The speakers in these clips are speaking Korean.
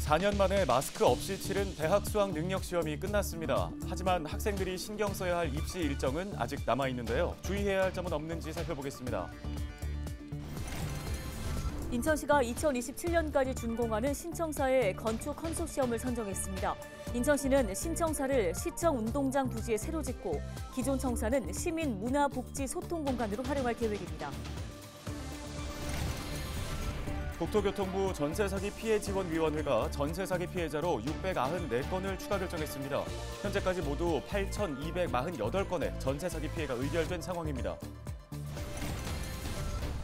4년 만에 마스크 없이 치른 대학 수학 능력 시험이 끝났습니다. 하지만 학생들이 신경 써야 할 입시 일정은 아직 남아 있는데요. 주의해야 할 점은 없는지 살펴보겠습니다. 인천시가 2027년까지 준공하는 신청사의 건축 컨소시엄을 선정했습니다. 인천시는 신청사를 시청 운동장 부지에 새로 짓고 기존 청사는 시민 문화복지 소통 공간으로 활용할 계획입니다. 국토교통부 전세사기 피해지원위원회가 전세사기 피해자로 694건을 추가 결정했습니다. 현재까지 모두 8,248건의 전세사기 피해가 의결된 상황입니다.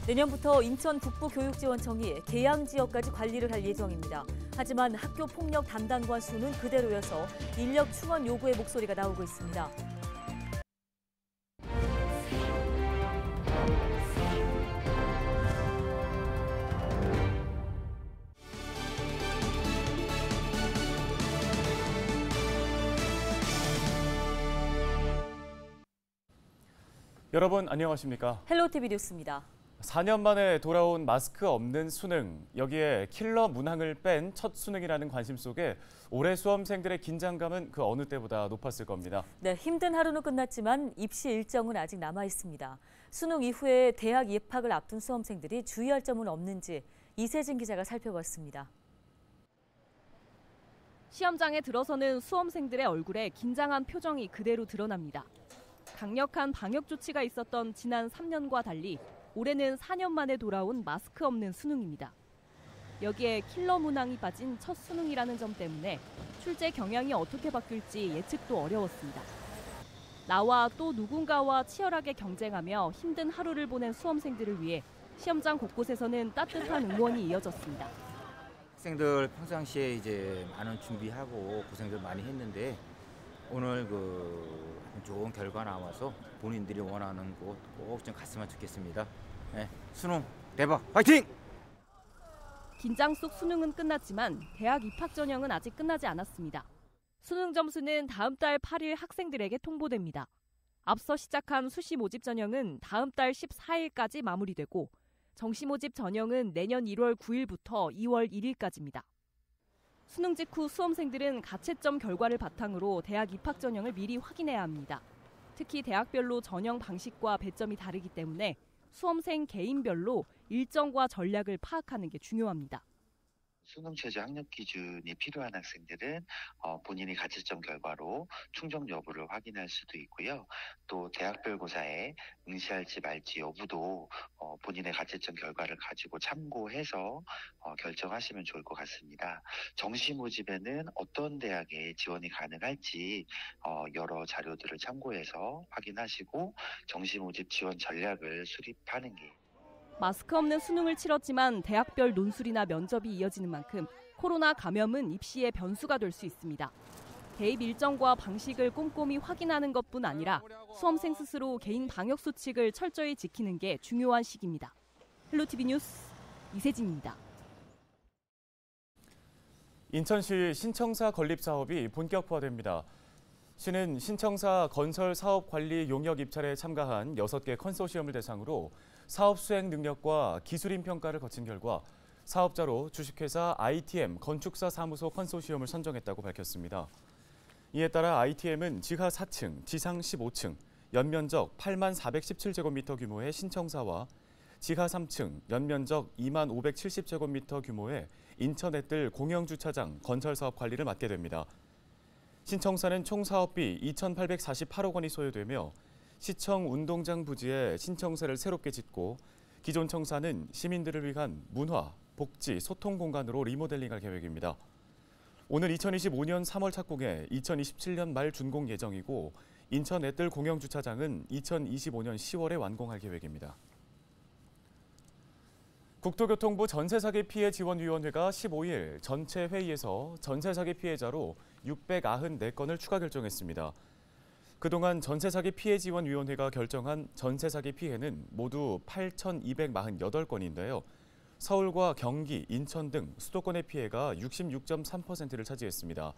내년부터 인천 북부교육지원청이 계양 지역까지 관리를 할 예정입니다. 하지만 학교 폭력 담당관 수는 그대로여서 인력 충원 요구의 목소리가 나오고 있습니다. 여러분 안녕하십니까? 헬로티비 뉴스입니다. 4년 만에 돌아온 마스크 없는 수능, 여기에 킬러 문항을 뺀 첫 수능이라는 관심 속에 올해 수험생들의 긴장감은 그 어느 때보다 높았을 겁니다. 네, 힘든 하루는 끝났지만 입시 일정은 아직 남아 있습니다. 수능 이후에 대학 입학을 앞둔 수험생들이 주의할 점은 없는지 이세진 기자가 살펴봤습니다. 시험장에 들어서는 수험생들의 얼굴에 긴장한 표정이 그대로 드러납니다. 강력한 방역 조치가 있었던 지난 3년과 달리 올해는 4년 만에 돌아온 마스크 없는 수능입니다. 여기에 킬러 문항이 빠진 첫 수능이라는 점 때문에 출제 경향이 어떻게 바뀔지 예측도 어려웠습니다. 나와 또 누군가와 치열하게 경쟁하며 힘든 하루를 보낸 수험생들을 위해 시험장 곳곳에서는 따뜻한 응원이 이어졌습니다. 학생들 평상시에 이제 많은 준비하고 고생들 많이 했는데 오늘 좋은 결과 나와서 본인들이 원하는 곳 꼭 좀 갔으면 좋겠습니다. 네, 수능 대박 화이팅! 긴장 속 수능은 끝났지만 대학 입학 전형은 아직 끝나지 않았습니다. 수능 점수는 다음 달 8일 학생들에게 통보됩니다. 앞서 시작한 수시 모집 전형은 다음 달 14일까지 마무리되고 정시 모집 전형은 내년 1월 9일부터 2월 1일까지입니다. 수능 직후 수험생들은 가채점 결과를 바탕으로 대학 입학 전형을 미리 확인해야 합니다. 특히 대학별로 전형 방식과 배점이 다르기 때문에 수험생 개인별로 일정과 전략을 파악하는 게 중요합니다. 수능 최저 학력 기준이 필요한 학생들은 본인이 가채점 결과로 충족 여부를 확인할 수도 있고요. 또 대학별 고사에 응시할지 말지 여부도 본인의 가채점 결과를 가지고 참고해서 결정하시면 좋을 것 같습니다. 정시 모집에는 어떤 대학에 지원이 가능할지 여러 자료들을 참고해서 확인하시고 정시 모집 지원 전략을 수립하는 게 마스크 없는 수능을 치렀지만 대학별 논술이나 면접이 이어지는 만큼 코로나 감염은 입시의 변수가 될 수 있습니다. 대입 일정과 방식을 꼼꼼히 확인하는 것뿐 아니라 수험생 스스로 개인 방역 수칙을 철저히 지키는 게 중요한 시기입니다. 헬로티비 뉴스 이세진입니다. 인천시 신청사 건립 사업이 본격화됩니다. 시는 신청사 건설 사업 관리 용역 입찰에 참가한 6개 컨소시엄을 대상으로 사업 수행 능력과 기술인 평가를 거친 결과 사업자로 주식회사 ITM 건축사 사무소 컨소시엄을 선정했다고 밝혔습니다. 이에 따라 ITM은 지하 4층, 지상 15층, 연면적 8만 417제곱미터 규모의 신청사와 지하 3층, 연면적 2만 570제곱미터 규모의 인천 애뜰 공영주차장 건설 사업 관리를 맡게 됩니다. 신청사는 총 사업비 2,848억 원이 소요되며 시청 운동장 부지에 신청사를 새롭게 짓고 기존 청사는 시민들을 위한 문화, 복지, 소통 공간으로 리모델링할 계획입니다. 오늘 2025년 3월 착공해 2027년 말 준공 예정이고 인천 애뜰 공영주차장은 2025년 10월에 완공할 계획입니다. 국토교통부 전세사기 피해지원위원회가 15일 전체 회의에서 전세사기 피해자로 694건을 추가 결정했습니다. 그동안 전세사기 피해지원위원회가 결정한 전세사기 피해는 모두 8,248건인데요. 서울과 경기, 인천 등 수도권의 피해가 66.3%를 차지했습니다.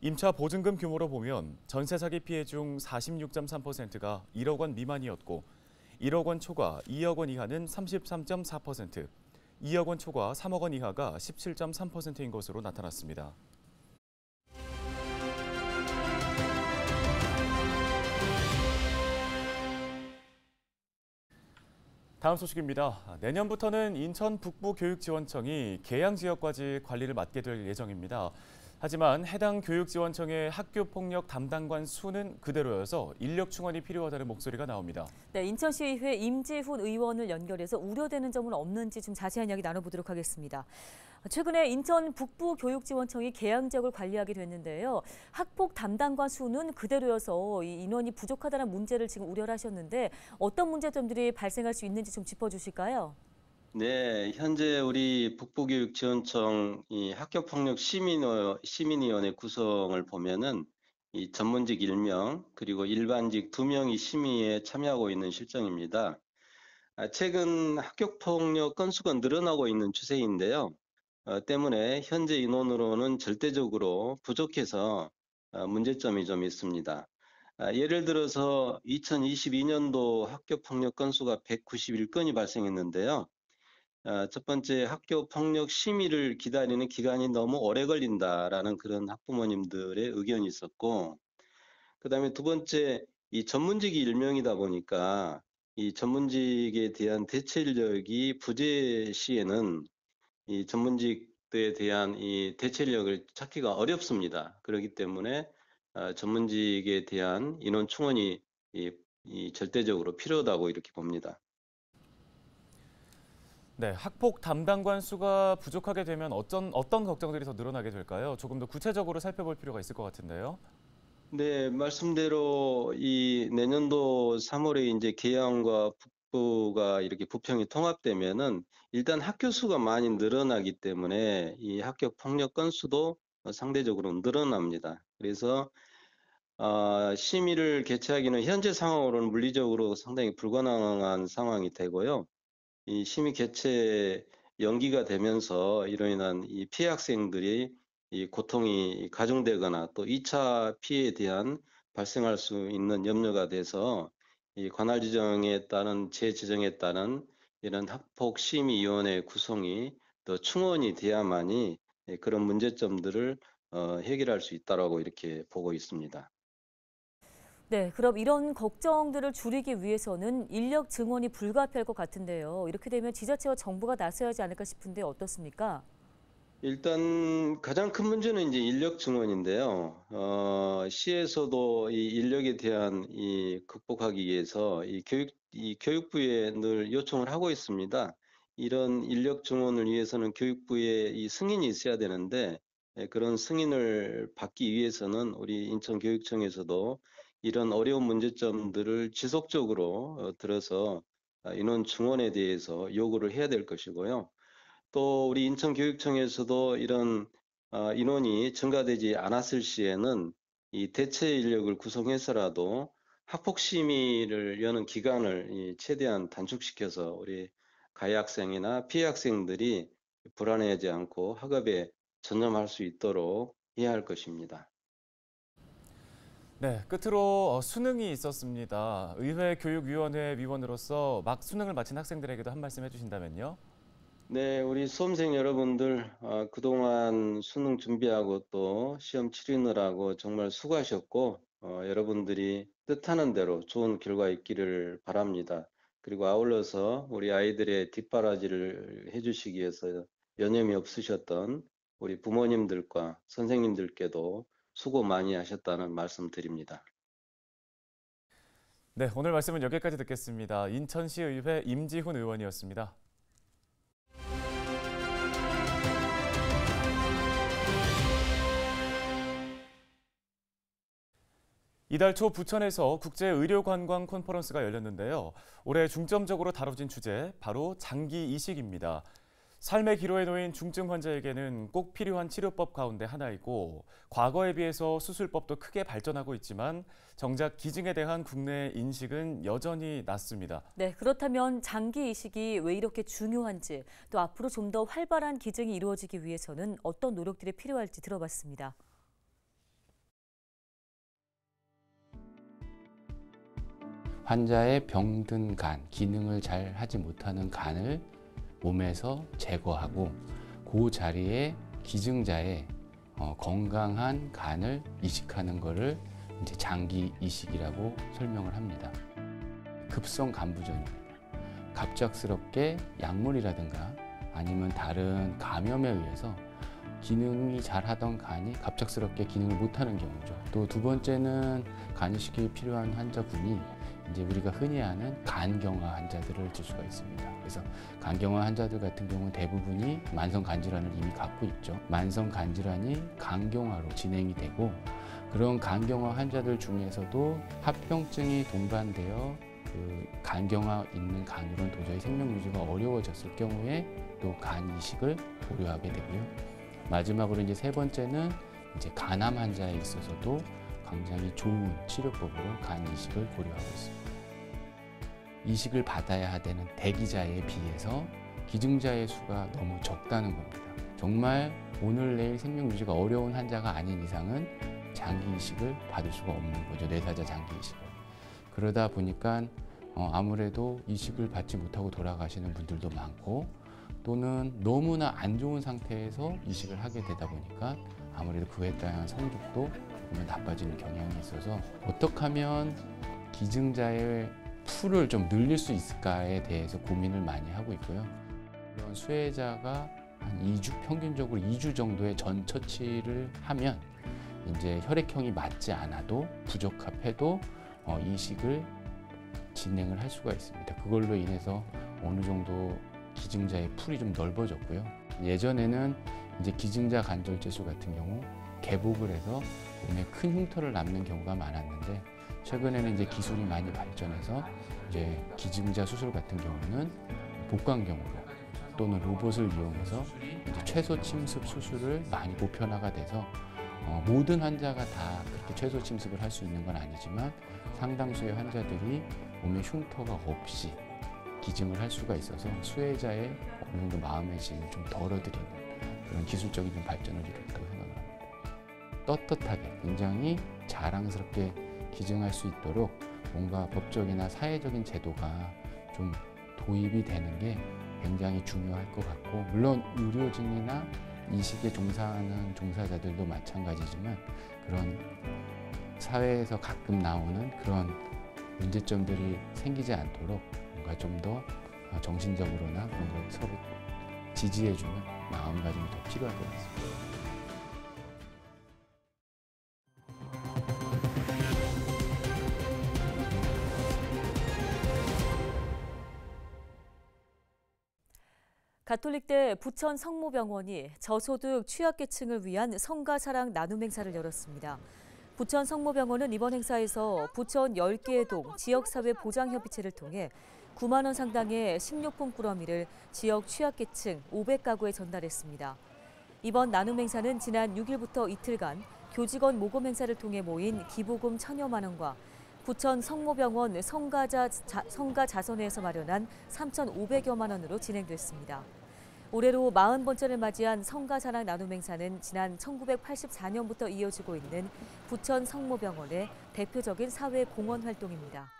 임차 보증금 규모로 보면 전세사기 피해 중 46.3%가 1억 원 미만이었고 1억 원 초과 2억 원 이하는 33.4%, 2억 원 초과 3억 원 이하가 17.3%인 것으로 나타났습니다. 다음 소식입니다. 내년부터는 인천 북부교육지원청이 계양지역까지 관리를 맡게 될 예정입니다. 하지만 해당 교육지원청의 학교폭력 담당관 수는 그대로여서 인력 충원이 필요하다는 목소리가 나옵니다. 네, 인천시의회 임지훈 의원을 연결해서 우려되는 점은 없는지 좀 자세한 이야기 나눠보도록 하겠습니다. 최근에 인천 북부교육지원청이 계양 지역을 관리하게 됐는데요. 학폭 담당관 수는 그대로여서 이 인원이 부족하다는 문제를 지금 우려를 하셨는데 어떤 문제점들이 발생할 수 있는지 좀 짚어주실까요? 네, 현재 우리 북부교육지원청 이 학교폭력 시민위원회 구성을 보면은 이 전문직 1명 그리고 일반직 2명이 심의에 참여하고 있는 실정입니다. 최근 학교폭력 건수가 늘어나고 있는 추세인데요. 때문에 현재 인원으로는 절대적으로 부족해서 문제점이 좀 있습니다. 예를 들어서 2022년도 학교폭력 건수가 191건이 발생했는데요. 첫 번째 학교 폭력 심의를 기다리는 기간이 너무 오래 걸린다라는 그런 학부모님들의 의견이 있었고, 그다음에 두 번째 이 전문직이 1명이다 보니까 이 전문직에 대한 대체 인력이 부재 시에는 이 전문직에 대한 이 대체 인력을 찾기가 어렵습니다. 그렇기 때문에 전문직에 대한 인원 충원이 이 절대적으로 필요하다고 이렇게 봅니다. 네, 학폭 담당관 수가 부족하게 되면 어떤 걱정들이 더 늘어나게 될까요? 조금 더 구체적으로 살펴볼 필요가 있을 것 같은데요. 네, 말씀대로 이 내년도 3월에 이제 계양과 북부가 이렇게 부평이 통합되면은 일단 학교 수가 많이 늘어나기 때문에 이 학교 폭력 건수도 상대적으로 늘어납니다. 그래서 심의를 개최하기는 현재 상황으로는 물리적으로 상당히 불가능한 상황이 되고요. 이 심의 개최 연기가 되면서 이로 인한 이 피해 학생들이 이 고통이 가중되거나 또 2차 피해에 대한 발생할 수 있는 염려가 돼서 이 관할 지정에 따른 재지정에 따른 이런 학폭심의위원회 구성이 더 충원이 돼야만이 그런 문제점들을 해결할 수 있다라고 이렇게 보고 있습니다. 네, 그럼 이런 걱정들을 줄이기 위해서는 인력 증원이 불가피할 것 같은데요. 이렇게 되면 지자체와 정부가 나서야 하지 않을까 싶은데 어떻습니까? 일단 가장 큰 문제는 이제 인력 증원인데요. 시에서도 이 인력에 대한 이 극복하기 위해서 이 교육부에 늘 요청을 하고 있습니다. 이런 인력 증원을 위해서는 교육부에 이 승인이 있어야 되는데 그런 승인을 받기 위해서는 우리 인천교육청에서도 이런 어려운 문제점들을 지속적으로 들어서 인원 증원에 대해서 요구를 해야 될 것이고요. 또 우리 인천교육청에서도 이런 인원이 증가되지 않았을 시에는 이 대체 인력을 구성해서라도 학폭심의를 여는 기간을 최대한 단축시켜서 우리 가해 학생이나 피해 학생들이 불안해하지 않고 학업에 전념할 수 있도록 해야 할 것입니다. 네, 끝으로 수능이 있었습니다. 의회 교육위원회 위원으로서 막 수능을 마친 학생들에게도 한 말씀 해주신다면요. 네, 우리 수험생 여러분들 그동안 수능 준비하고 또 시험 치르느라고 정말 수고하셨고 여러분들이 뜻하는 대로 좋은 결과 있기를 바랍니다. 그리고 아울러서 우리 아이들의 뒷바라지를 해주시기 위해서 여념이 없으셨던 우리 부모님들과 선생님들께도 수고 많이 하셨다는 말씀 드립니다. 네, 오늘 말씀은 여기까지 듣겠습니다. 인천시의회 임지훈 의원이었습니다. 이달 초 부천에서 국제의료관광 컨퍼런스가 열렸는데요. 올해 중점적으로 다뤄진 주제, 바로 장기 이식입니다. 삶의 기로에 놓인 중증 환자에게는 꼭 필요한 치료법 가운데 하나이고 과거에 비해서 수술법도 크게 발전하고 있지만 정작 기증에 대한 국내 인식은 여전히 낮습니다. 네, 그렇다면 장기 이식이 왜 이렇게 중요한지 또 앞으로 좀 더 활발한 기증이 이루어지기 위해서는 어떤 노력들이 필요할지 들어봤습니다. 환자의 병든 간, 기능을 잘 하지 못하는 간을 몸에서 제거하고 그 자리에 기증자의 건강한 간을 이식하는 것을 이제 장기 이식이라고 설명을 합니다. 급성 간부전입니다. 갑작스럽게 약물이라든가 아니면 다른 감염에 의해서 기능이 잘하던 간이 갑작스럽게 기능을 못하는 경우죠. 또 두 번째는 간 이식이 필요한 환자분이 이제 우리가 흔히 아는 간경화 환자들을 들 수가 있습니다. 그래서 간경화 환자들 같은 경우는 대부분이 만성 간질환을 이미 갖고 있죠. 만성 간질환이 간경화로 진행이 되고 그런 간경화 환자들 중에서도 합병증이 동반되어 그 간경화 있는 간으로는 도저히 생명 유지가 어려워졌을 경우에 또 간 이식을 고려하게 되고요. 마지막으로 이제 세 번째는 이제 간암 환자에 있어서도 굉장히 좋은 치료법으로 간 이식을 고려하고 있습니다. 이식을 받아야 되는 대기자에 비해서 기증자의 수가 너무 적다는 겁니다. 정말 오늘 내일 생명 유지가 어려운 환자가 아닌 이상은 장기 이식을 받을 수가 없는 거죠. 뇌사자 장기 이식을. 그러다 보니까 아무래도 이식을 받지 못하고 돌아가시는 분들도 많고 또는 너무나 안 좋은 상태에서 이식을 하게 되다 보니까 아무래도 그에 따른 성적도 보면 나빠지는 경향이 있어서 어떻게 하면 기증자의 풀을 좀 늘릴 수 있을까에 대해서 고민을 많이 하고 있고요. 이런 수혜자가 한 2주, 평균적으로 2주 정도의 전 처치를 하면 이제 혈액형이 맞지 않아도 부적합해도 이식을 진행을 할 수가 있습니다. 그걸로 인해서 어느 정도 기증자의 풀이 좀 넓어졌고요. 예전에는 이제 기증자 간절제수 같은 경우 개복을 해서 몸에 큰 흉터를 남는 경우가 많았는데 최근에는 이제 기술이 많이 발전해서 이제 기증자 수술 같은 경우는 복강경으로 또는 로봇을 이용해서 이제 최소 침습 수술을 많이 보편화가 돼서 모든 환자가 다 그렇게 최소 침습을 할 수 있는 건 아니지만 상당수의 환자들이 몸에 흉터가 없이 기증을 할 수가 있어서 수혜자의 어느 정도 마음의 짐을 좀 덜어드리는 그런 기술적인 좀 발전을 이뤘다고 생각을 합니다. 떳떳하게 굉장히 자랑스럽게 기증할 수 있도록 뭔가 법적이나 사회적인 제도가 좀 도입이 되는 게 굉장히 중요할 것 같고 물론 의료진이나 이식에 종사하는 종사자들도 마찬가지지만 그런 사회에서 가끔 나오는 그런 문제점들이 생기지 않도록 뭔가 좀 더 정신적으로나 그런 걸 서로 지지해주는 마음가짐이 더 필요할 것 같습니다. 가톨릭대 부천 성모병원이 저소득 취약계층을 위한 성가 사랑 나눔 행사를 열었습니다. 부천 성모병원은 이번 행사에서 부천 10개의 동 지역사회 보장협의체를 통해 9만 원 상당의 식료품 꾸러미를 지역 취약계층 500가구에 전달했습니다. 이번 나눔 행사는 지난 6일부터 이틀간 교직원 모금 행사를 통해 모인 기부금 1,000여만 원과 부천 성모병원 성가 자선회에서 마련한 3,500여만 원으로 진행됐습니다. 올해로 40번째를 맞이한 성가사랑 나눔 행사는 지난 1984년부터 이어지고 있는 부천 성모병원의 대표적인 사회 공헌 활동입니다.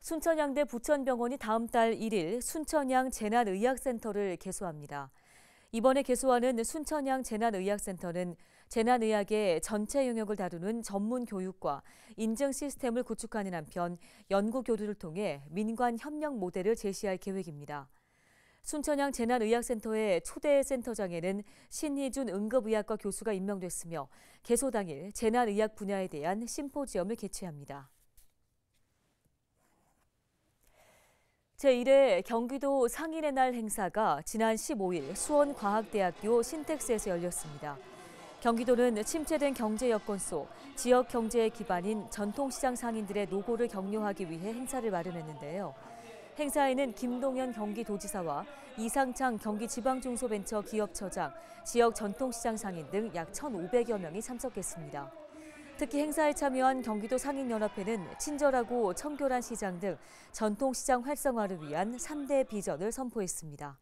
순천향대 부천병원이 다음 달 1일 순천향 재난의학센터를 개소합니다. 이번에 개소하는 순천향 재난의학센터는 재난의학의 전체 영역을 다루는 전문 교육과 인증 시스템을 구축하는 한편 연구 교류를 통해 민관 협력 모델을 제시할 계획입니다. 순천향 재난의학센터의 초대 센터장에는 신희준 응급의학과 교수가 임명됐으며 개소 당일 재난의학 분야에 대한 심포지엄을 개최합니다. 제1회 경기도 상인의 날 행사가 지난 15일 수원과학대학교 신텍스에서 열렸습니다. 경기도는 침체된 경제 여건 속 지역 경제의 기반인 전통시장 상인들의 노고를 격려하기 위해 행사를 마련했는데요. 행사에는 김동연 경기도지사와 이상창 경기지방중소벤처기업처장, 지역 전통시장 상인 등 약 1,500여 명이 참석했습니다. 특히 행사에 참여한 경기도 상인연합회는 친절하고 청결한 시장 등 전통시장 활성화를 위한 3대 비전을 선포했습니다.